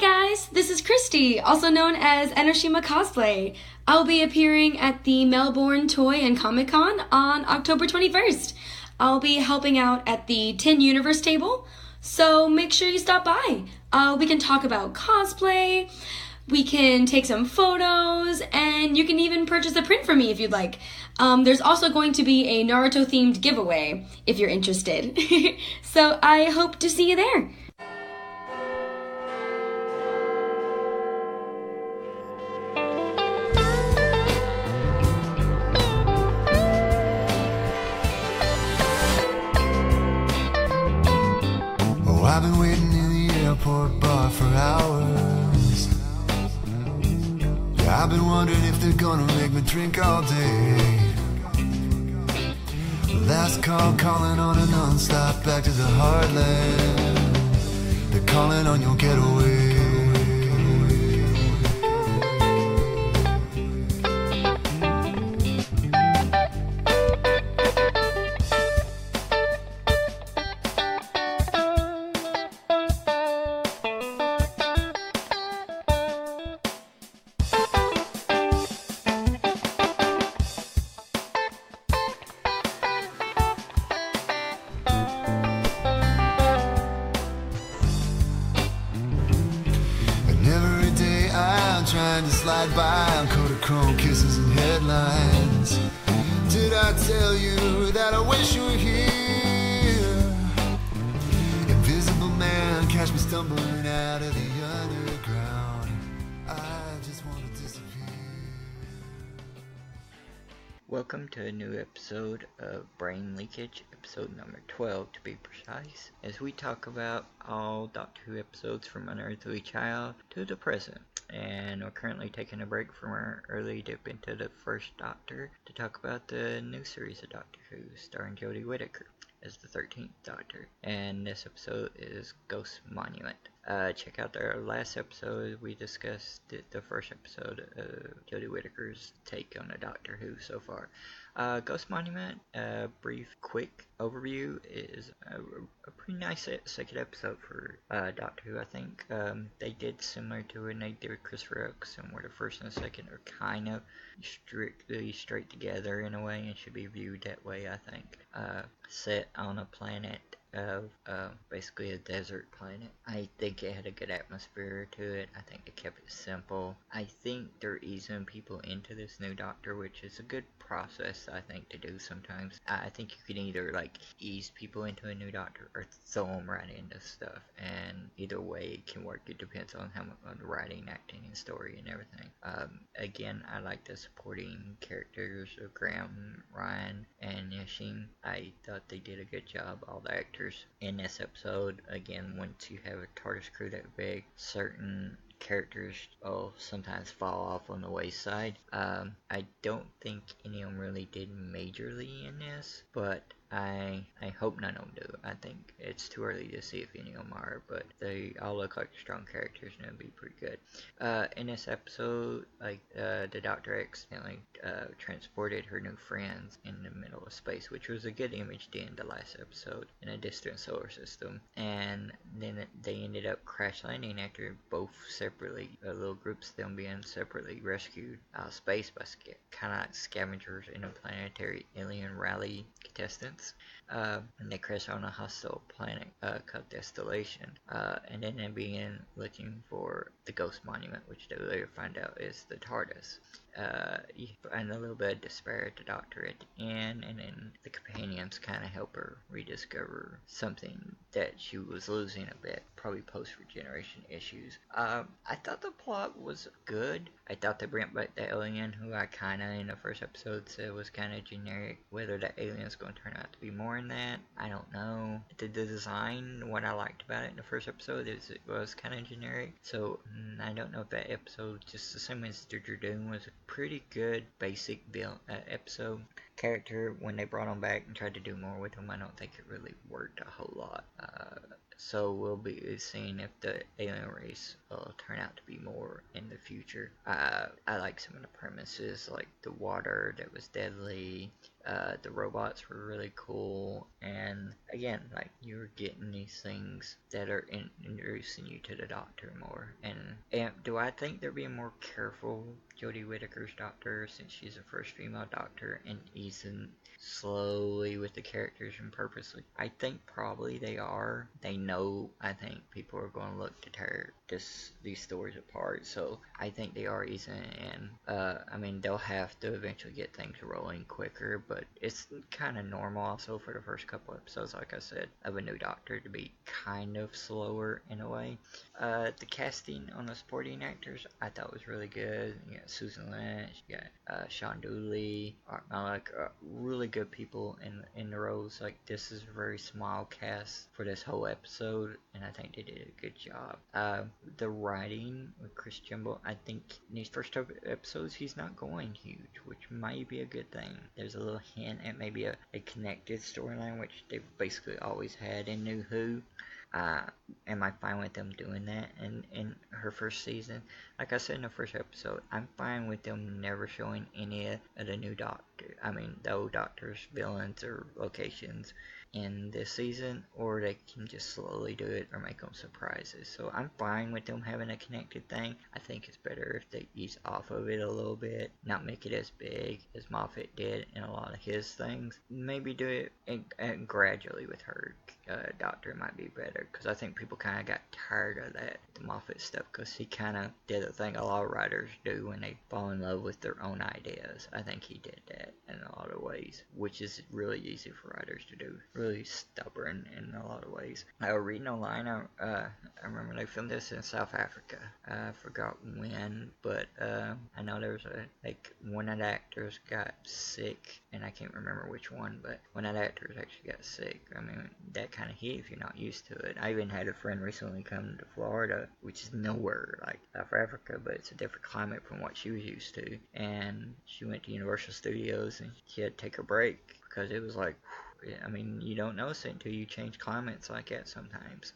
guys, this is Christy, also known as Enoshima Cosplay. I'll be appearing at the Melbourne Toy and Comic Con on October 21st. I'll be helping out at the 10 Universe table, so make sure you stop by. We can talk about cosplay, we can take some photos, and you can even purchase a print from me if you'd like. There's also going to be a Naruto-themed giveaway if you're interested. So I hope to see you there. I've been waiting in the airport bar for hours. Yeah, I've been wondering if they're gonna make me drink all day. Last call calling on a non-stop back to the heartland. They're calling on your getaway. Trying to slide by on Kodachrome kisses and headlines. Did I tell you that I wish you were here? Invisible man, catch me stumbling out of the underground. I just want to disappear. Welcome to a new episode of Brain Leakage, episode number 12 to be precise, as we talk about all Doctor Who episodes from Unearthly Child to the present. And we're currently taking a break from our early dip into the first Doctor to talk about the new series of Doctor Who starring Jodie Whittaker as the 13th Doctor. And this episode is Ghost Monument. Check out our last episode. We discussed the first episode of Jodie Whittaker's take on the Doctor Who so far. Ghost Monument, brief, quick overview, is a pretty nice second episode for Doctor Who, I think. They did similar to when they did with Christopher Oaks, and where the first and the second are kind of strictly straight together in a way, and should be viewed that way, I think. Set on a planet of basically a desert planet. I think it had a good atmosphere to it. I think they kept it simple. I think they're easing people into this new Doctor, which is a good process, I think, to do sometimes. I think you can either like ease people into a new Doctor or throw them right into stuff, and either way it can work. It depends on how much on the writing, acting, and story and everything. Again, I like the supporting characters of Graham, Ryan, and Yashin. I thought they did a good job, all the actors in this episode. Again, once you have a TARDIS crew that big, certain characters will sometimes fall off on the wayside. I don't think any of them really did majorly in this, but I hope none of them do. I think it's too early to see if any of them are, but they all look like strong characters and it'll be pretty good. In this episode, the Doctor accidentally transported her new friends in the middle of space, which was a good image to end the last episode, in a distant solar system. And then they ended up crash landing after both separately, little groups of them being separately rescued out of space by kind of like scavengers in a planetary alien rally contestants. And they crash on a hostile planet called Destillation. And then they begin looking for the Ghost Monument, which they later find out is the TARDIS. You find a little bit of despair at the Doctor at the end, and then the companions kind of help her rediscover something that she was losing a bit, probably post-regeneration issues. I thought the plot was good. I thought they brought back the alien, who I kind of in the first episode said was kind of generic. Whether the alien's going to turn out to be more in that, I don't know. The design, what I liked about it in the first episode is it was kind of generic, so I don't know if that episode, just the same as Deirdre Doom, was a pretty good basic build episode. Character, when they brought him back and tried to do more with him, I don't think it really worked a whole lot. So we'll be seeing if the alien race will turn out to be more in the future. I like some of the premises, like the water that was deadly, The robots were really cool, and again, like, you're getting these things that are introducing you to the Doctor more. And do I think they're being more careful, Jodie Whittaker's Doctor, since she's the first female Doctor, and easing slowly with the characters and purposely? I think probably they are. They know, I think, people are going to look to tear these stories apart, so I think they are easing it in. I mean, they'll have to eventually get things rolling quicker, but it's kind of normal also for the first couple episodes, like I said, of a new Doctor to be kind of slower in a way. The casting on the supporting actors I thought was really good. You got Susan Lynch, you got Sean Dooley, like really good people in the roles. Like, this is a very small cast for this whole episode, and I think they did a good job. The writing with Chris Jimbo, I think in these first two episodes he's not going huge, which might be a good thing. There's a little hint at maybe a connected storyline, which they've basically always had in New Who. Am I fine with them doing that in her first season? Like I said in the first episode, I'm fine with them never showing any of the new Doctor, the old Doctor's villains or locations in this season, or they can just slowly do it or make them surprises. So I'm fine with them having a connected thing. I think it's better if they ease off of it a little bit, not make it as big as Moffat did in a lot of his things. Maybe do it gradually with her Doctor might be better, because I think people kind of got tired of that, the Moffat stuff, because he kind of did a thing a lot of writers do when they fall in love with their own ideas. I think he did that in a lot of ways, which is really easy for writers to do. Really stubborn in a lot of ways. I was reading online, I remember they filmed this in South Africa. I forgot when, but I know there was one of the actors got sick, and I can't remember which one, but one of the actors actually got sick. That kind of hit if you're not used to it. I even had a friend recently come to Florida, which is nowhere like South Africa, but it's a different climate from what she was used to, and she went to Universal Studios and she had to take a break because it was like, you don't notice it until you change climates like that sometimes.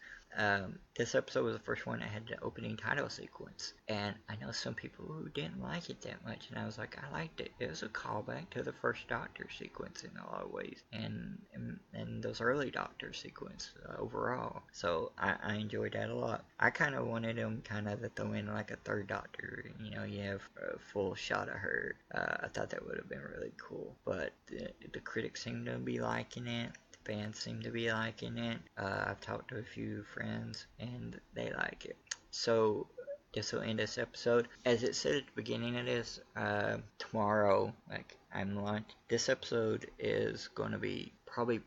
This episode was the first one that had the opening title sequence, and I know some people who didn't like it that much, and I was like, I liked it. It was a callback to the first Doctor sequence in a lot of ways, and those early Doctor sequence overall. So I enjoyed that a lot. I kind of wanted them kind of to throw in like a third Doctor, you have a full shot of her. I thought that would have been really cool, but the critics seem to be liking it. Fans seem to be liking it. I've talked to a few friends and they like it. So this will end this episode. As it said at the beginning of this, tomorrow, I'm launched. This episode is going to be probably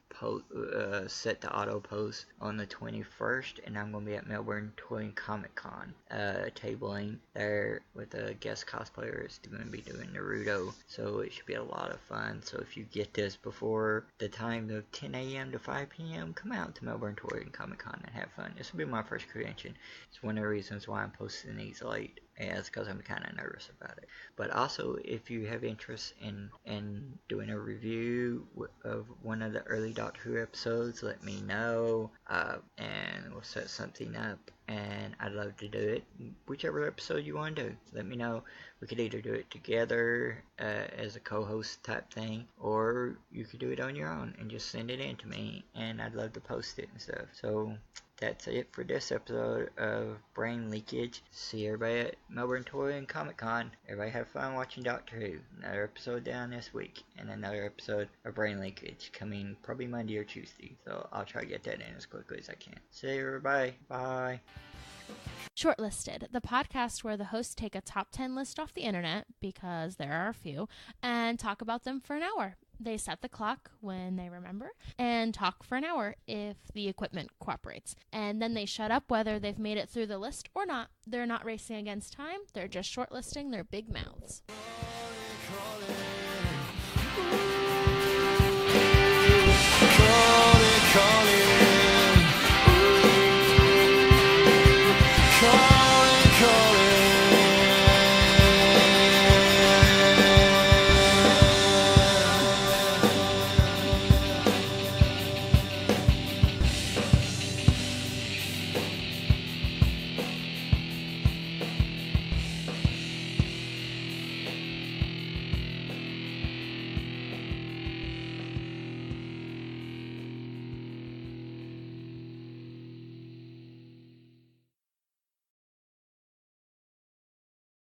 set to auto post on the 21st, and I'm going to be at Melbourne Toy and Comic Con, tabling there with a guest cosplayer is going to be doing Naruto, so it should be a lot of fun. So if you get this before the time of 10 a.m. to 5 p.m., come out to Melbourne Toy and Comic Con and have fun. This will be my first convention. It's one of the reasons why I'm posting these late. Yeah, it's because I'm kind of nervous about it. But also, if you have interest in doing a review of one of the early Doctor Who episodes, let me know, and we'll set something up, and I'd love to do it. Whichever episode you want to do, let me know. We could either do it together as a co-host type thing, or you could do it on your own and just send it in to me, and I'd love to post it and stuff. So that's it for this episode of Brain Leakage. See everybody at Melbourne Toy and Comic Con. Everybody have fun watching Doctor Who. Another episode down this week, and another episode of Brain Leakage coming probably Monday or Tuesday. So I'll try to get that in as quickly as I can. See everybody. Bye. Shortlisted, the podcast where the hosts take a top 10 list off the internet, because there are a few, and talk about them for an hour. They set the clock when they remember and talk for an hour if the equipment cooperates. And then they shut up whether they've made it through the list or not. They're not racing against time. They're just shortlisting their big mouths. Crawling